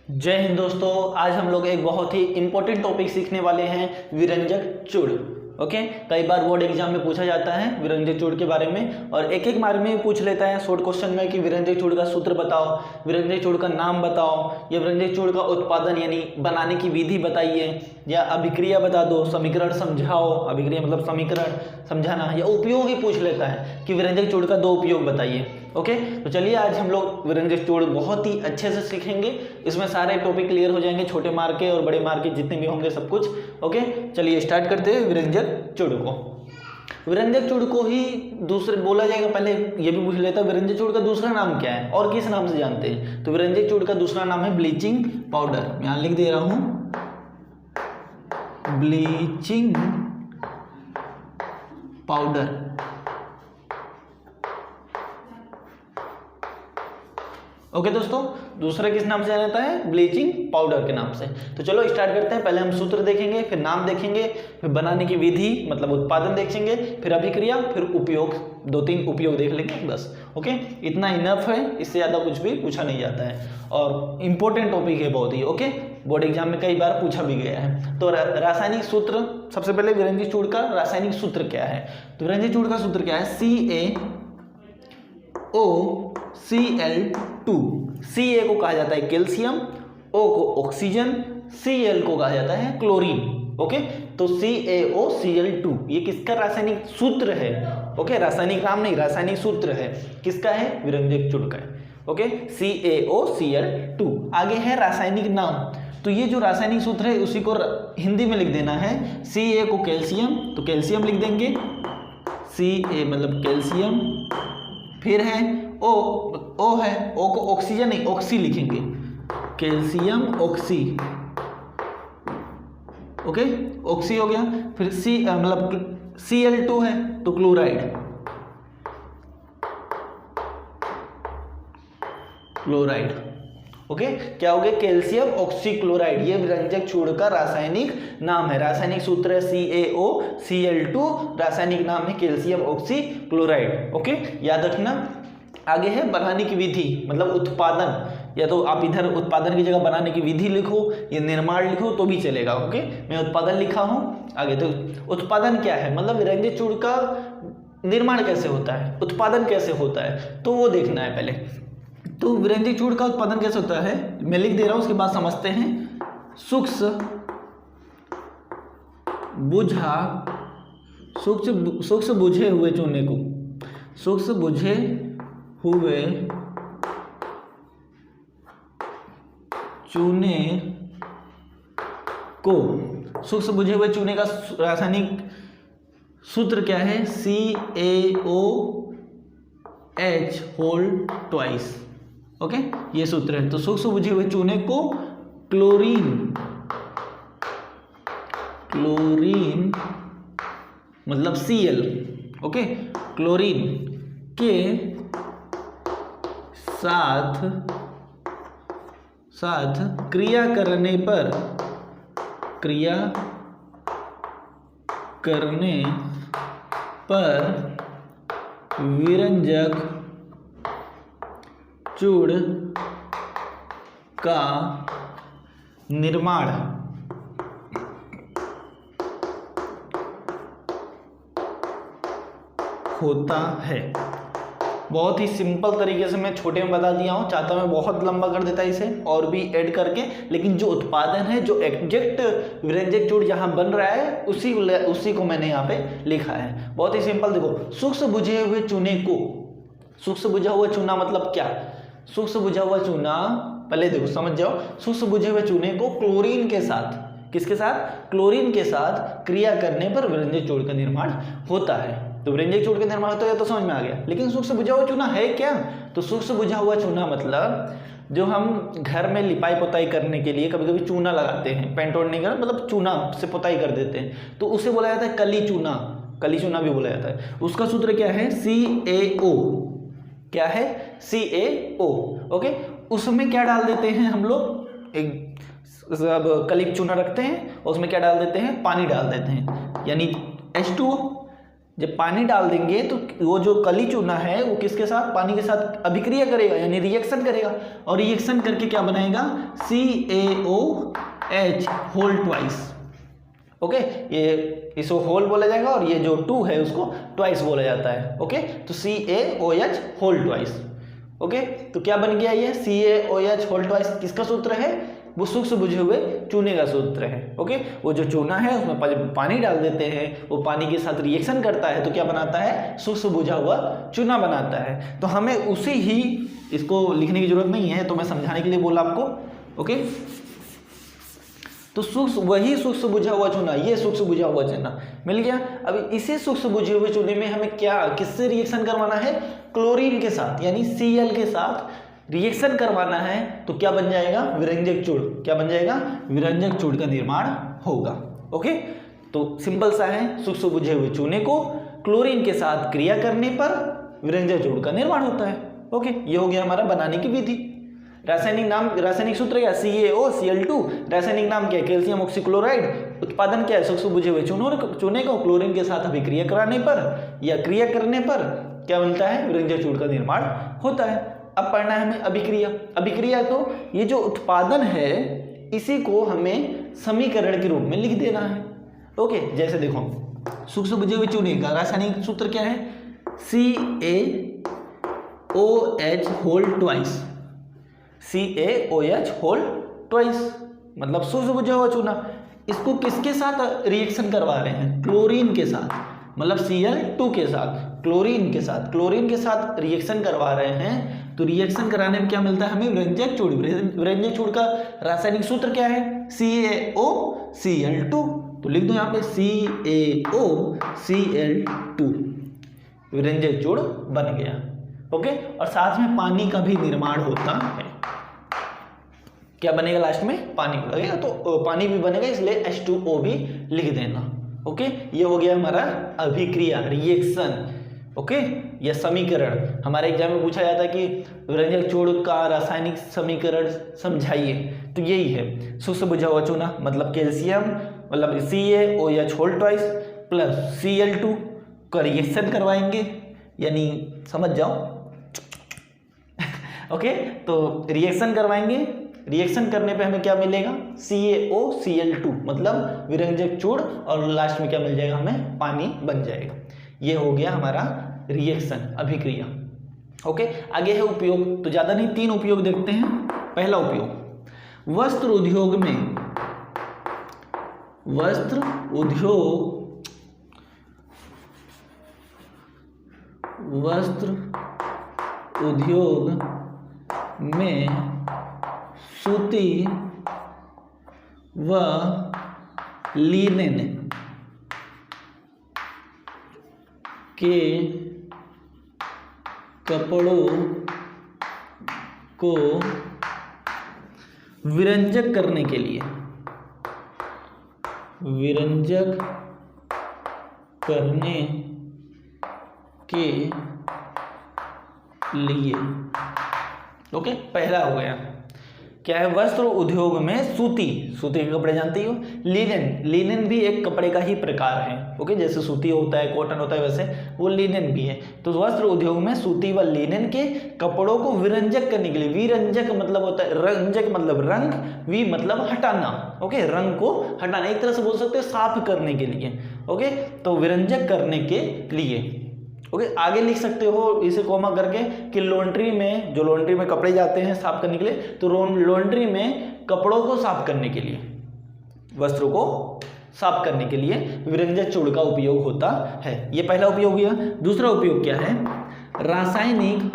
जय हिंद दोस्तों। आज हम लोग एक बहुत ही इंपॉर्टेंट टॉपिक सीखने वाले हैं, विरंजक चूड़। ओके, कई बार बोर्ड एग्जाम में पूछा जाता है विरंजक चूड़ के बारे में, और एक एक मार्क में पूछ लेता है शॉर्ट क्वेश्चन में कि विरंजक चूड़ का सूत्र बताओ, विरंजक चूड़ का नाम बताओ, या विरंजक चूड़ का उत्पादन यानी बनाने की विधि बताइए, या अभिक्रिया बता दो, समीकरण समझाओ। अभिक्रिया मतलब समीकरण समझाना, या उपयोग ही पूछ लेता है कि विरंजक चूड़ का 2 उपयोग बताइए। ओके, तो चलिए आज हम लोग विरंजक चूड़ बहुत ही अच्छे से सीखेंगे। इसमें सारे टॉपिक क्लियर हो जाएंगे, छोटे मार्क के और बड़े मार्क के जितने भी होंगे सब कुछ। ओके, चलिए स्टार्ट करते हैं विरंजक चूड़ को। विरंजक चूड़ को ही दूसरे बोला जाएगा, पहले ये भी पूछ लेता है विरंजक चूड़ का दूसरा नाम क्या है और किस नाम से जानते हैं। तो विरंजक चूड़ का दूसरा नाम है ब्लीचिंग पाउडर। यहां लिख दे रहा हूं, ब्लीचिंग पाउडर। ओके दोस्तों, दूसरा किस नाम से जाना जाता है? ब्लीचिंग पाउडर के नाम से। तो चलो स्टार्ट करते हैं। पहले हम सूत्र देखेंगे, फिर नाम देखेंगे, फिर बनाने की विधि मतलब उत्पादन देखेंगे, फिर अभिक्रिया, फिर उपयोग। 2-3 उपयोग देख लेंगे बस। ओके, इतना इनफ है, इससे ज़्यादा कुछ भी पूछा नहीं जाता है और इम्पोर्टेंट टॉपिक है बहुत ही। ओके, बोर्ड एग्जाम में कई बार पूछा भी गया है। तो रासायनिक सूत्र, सबसे पहले विरंजक चूड़ का रासायनिक सूत्र क्या है? तो विरंजक चूड़ का सूत्र क्या है? CaOCl2। Ca को कहा जाता है कैल्शियम, O को ऑक्सीजन, Cl को कहा जाता है क्लोरीन। ओके, तो CaOCl2 ये किसका रासायनिक सूत्र है? ओके, रासायनिक नाम नहीं, रासायनिक सूत्र है। किसका है? विरंजक चूड़ का है। Okay, CaOCl2। आगे है रासायनिक नाम। तो ये जो रासायनिक सूत्र है उसी को हिंदी में लिख देना है। Ca को कैल्शियम, तो कैल्शियम लिख देंगे, Ca मतलब कैल्शियम। फिर है O है, O को ऑक्सीजन नहीं, ऑक्सी लिखेंगे, कैल्शियम ऑक्सी। ओके, ऑक्सी हो गया। फिर मतलब Cl2 है तो क्लोराइड, क्लोराइड। ओके, क्या हो गया? Calcium oxy chloride. ये विरंजक चूड़ का रासायनिक नाम है। रासायनिक सूत्र है CaOCl2, रासायनिक नाम है कैल्शियम ऑक्सी क्लोराइड। ओके, याद रखना। आगे है बनाने की विधि मतलब उत्पादन, या तो आप इधर उत्पादन की जगह बनाने की विधि लिखो या निर्माण लिखो तो भी चलेगा। ओके, मैं उत्पादन लिखा हूं। आगे तो उत्पादन क्या है मतलब विरंजक चूड़ का निर्माण कैसे होता है, उत्पादन कैसे होता है, तो वो देखना है पहले। तो विरंजक चूड़ का उत्पादन कैसे होता है मैं लिख दे रहा हूं, उसके बाद समझते हैं। सूक्ष्म बुझे हुए चूने को, सूक्ष्म बुझे हुए चूने को, सूक्ष्म बुझे हुए चूने का रासायनिक सूत्र क्या है? CaOH2। ओके, ये सूत्र है। तो सूक्ष्म बुझे हुए चूने को क्लोरीन मतलब Cl, ओके, क्लोरीन के साथ क्रिया करने पर विरंजक चूड़ का निर्माण होता है। बहुत ही सिंपल तरीके से मैं छोटे में बता दिया हूँ, चाहता मैं बहुत लंबा कर देता इसे और भी ऐड करके, लेकिन जो उत्पादन है, जो एग्जैक्ट विरंजक चूड़ जहाँ बन रहा है उसी को मैंने यहाँ पे लिखा है। बहुत ही सिंपल। देखो, सूक्ष्म बुझे हुए चूने को, सूक्ष्म बुझा हुआ चूना मतलब क्या? सूक्ष्म बुझा हुआ चूना, पहले देखो समझ जाओ। सूक्ष्म बुझे हुए चूने को क्लोरीन के साथ, किसके साथ? क्लोरीन के साथ क्रिया करने पर विरंजक चूड़ का निर्माण होता है। तो विरंजक चूड़ का निर्माण होता है तो समझ में आ गया। लेकिन सूक्ष्म बुझा हुआ चूना है क्या? तो सूक्ष्म बुझा हुआ चूना मतलब जो हम घर में लिपाई पोताई करने के लिए कभी कभी चूना लगाते हैं, पेंट और नहीं कर मतलब चूना से पोताई कर देते हैं, तो उसे बोला जाता है कली चूना। कली चूना भी बोला जाता है। उसका सूत्र क्या है? CaO। क्या है? CaO। ओके, उसमें क्या डाल देते हैं हम लोग? एक अब कली चूना रखते हैं और उसमें क्या डाल देते हैं? पानी डाल देते हैं, यानी H2O। जब पानी डाल देंगे तो वो जो कली चूना है वो किसके साथ, पानी के साथ अभिक्रिया करेगा, यानी रिएक्शन करेगा, और रिएक्शन करके क्या बनाएगा, CaOH होल ट्वाइस। ओके, ये इसको होल बोला जाएगा और ये जो 2 है उसको ट्वाइस बोला जाता है। ओके, तो CaOH होल ट्वाइस। ओके, तो क्या बन गया ये CaOH होल ट्वाइस, किसका सूत्र है, वो सूक्ष्म बुझे हुए चूने का सूत्र है। ओके, वो जो चूना है उसमें पानी डाल देते हैं, वो पानी के साथ रिएक्शन करता है तो क्या बनाता है, सूक्ष्म बुझा हुआ चूना बनाता है। तो हमें उसी ही, इसको लिखने की जरूरत नहीं है तो मैं समझाने के लिए बोला आपको। ओके, तो वही सूक्ष्म बुझा हुआ चूना, ये सूक्ष्म बुझा हुआ चूना मिल गया। अब इसी सूक्ष्म बुझे हुए चूने में हमें क्या, किससे रिएक्शन करवाना है, क्लोरीन के साथ, यानी Cl के साथ रिएक्शन करवाना है। तो क्या बन जाएगा, विरंजक चूड़। क्या बन जाएगा, विरंजक चूड़ का निर्माण होगा। ओके, तो सिंपल सा है, सूक्ष्म बुझे हुए चूने को क्लोरीन के साथ क्रिया करने पर विरंजक चूड़ का निर्माण होता है। ओके, ये हो गया हमारा बनाने की विधि। रासायनिक नाम, रासायनिक सूत्र क्या, CaOCl2। रासायनिक नाम क्या है, कैल्शियम ऑक्सीक्लोराइड। उत्पादन क्या है, सूक्ष्म बुझे हुए चूने को क्लोरीन के साथ अभिक्रिया कराने पर या क्रिया करने पर क्या बनता है, विरंजक चूड़ का निर्माण होता है। अब पढ़ना है हमें अभिक्रिया। अभिक्रिया तो ये जो उत्पादन है इसी को हमें समीकरण के रूप में लिख देना है। ओके, जैसे देखो सूक्ष्म बुझे हुए चूने का रासायनिक सूत्र क्या है, CaOH whole twice. CaOH whole twice मतलब सूक्ष्म बुझा हुआ चूना। इसको किसके साथ रिएक्शन करवा रहे हैं, क्लोरीन के साथ, मतलब Cl2 के साथ, क्लोरीन के साथ रिएक्शन करवा रहे हैं। तो रिएक्शन कराने में क्या मिलता है हमें, विरंजक चूड़। विरंजक चूड़ का रासायनिक सूत्र क्या है, CaOCl2। तो लिख दो यहाँ पे CaOCl2, विरंजक चूड़ बन गया। ओके, और साथ में पानी का भी निर्माण होता है। क्या बनेगा लास्ट में, पानी लगेगा, तो पानी भी बनेगा, इसलिए H2O भी लिख देना। ओके, ये हो गया हमारा अभिक्रिया, रिएक्शन। ओके, यह समीकरण हमारे एग्जाम में पूछा जाता है कि विरंजक चूड़ का रासायनिक समीकरण समझाइए, तो यही है, सूक्ष्म बुझा हुआ चूना मतलब कैल्शियम, मतलब CaOH whole twice plus Cl2 का रिएक्शन करवाएंगे, यानी समझ जाओ। ओके, तो रिएक्शन करवाएंगे, रिएक्शन करने पे हमें क्या मिलेगा, CaOCl2 मतलब विरंजक चूड़, और लास्ट में क्या मिल जाएगा, हमें पानी बन जाएगा। ये हो गया हमारा रिएक्शन, अभिक्रिया। ओके, आगे है उपयोग। तो ज्यादा नहीं, 3 उपयोग देखते हैं। पहला उपयोग, वस्त्र उद्योग में सूती व लिनेन के कपड़ों को विरंजक करने के लिए ओके, पहला हो गया। क्या है, वस्त्र उद्योग में सूती के कपड़े जानते ही हो। लिनेन भी एक कपड़े का ही प्रकार है। ओके, जैसे सूती होता है, कॉटन होता है, वैसे वो लिनेन भी है। तो वस्त्र उद्योग में सूती व लिनेन के कपड़ों को विरंजक करने के लिए, विरंजक मतलब होता है, रंजक मतलब रंग, वी मतलब हटाना। ओके, रंग को हटाना, एक तरह से बोल सकते हैं साफ करने के लिए। ओके, तो विरंजक करने के लिए। ओके, आगे लिख सकते हो इसे कॉमा करके कि लॉन्ड्री में कपड़े जाते हैं साफ करने के लिए, तो लॉन्ड्री में कपड़ों को साफ करने के लिए, वस्त्रों को साफ करने के लिए विरंजक चूड़ का उपयोग होता है। ये पहला उपयोग हुआ। दूसरा उपयोग क्या है, रासायनिक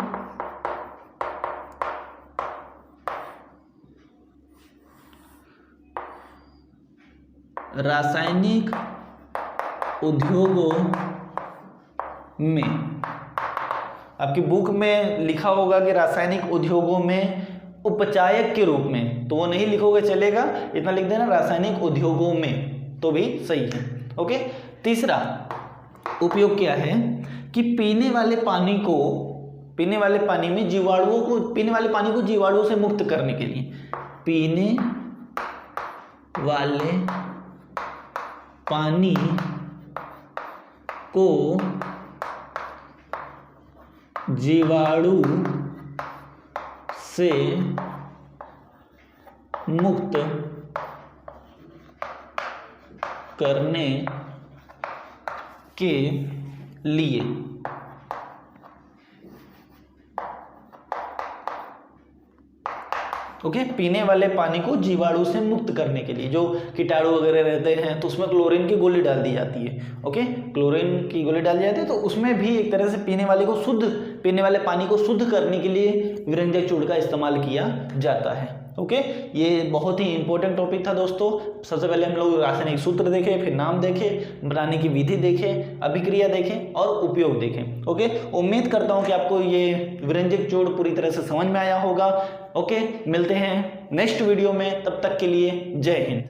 उद्योगों में। आपकी बुक में लिखा होगा कि रासायनिक उद्योगों में उपचायक के रूप में, तो वो नहीं लिखोगे चलेगा, इतना लिख देना रासायनिक उद्योगों में, तो भी सही है। ओके, तीसरा उपयोग क्या है कि पीने वाले पानी को जीवाणुओं से मुक्त करने के लिए, पीने वाले पानी को जीवाणु से मुक्त करने के लिए ओके पीने वाले पानी को जीवाणु से मुक्त करने के लिए, जो कीटाणु वगैरह रहते हैं तो उसमें क्लोरीन की गोली डाल दी जाती है। ओके क्लोरीन की गोली डाल दी जाती है, तो उसमें भी एक तरह से पीने वाले पानी को शुद्ध करने के लिए विरंजक चूर्ण का इस्तेमाल किया जाता है। ओके ये बहुत ही इंपॉर्टेंट टॉपिक था दोस्तों। सबसे पहले हम लोग रासायनिक सूत्र देखे, फिर नाम देखे, बनाने की विधि देखे, अभिक्रिया देखें और उपयोग देखें। ओके उम्मीद करता हूं कि आपको ये विरंजक चूर्ण पूरी तरह से समझ में आया होगा। ओके मिलते हैं नेक्स्ट वीडियो में, तब तक के लिए जय हिंद।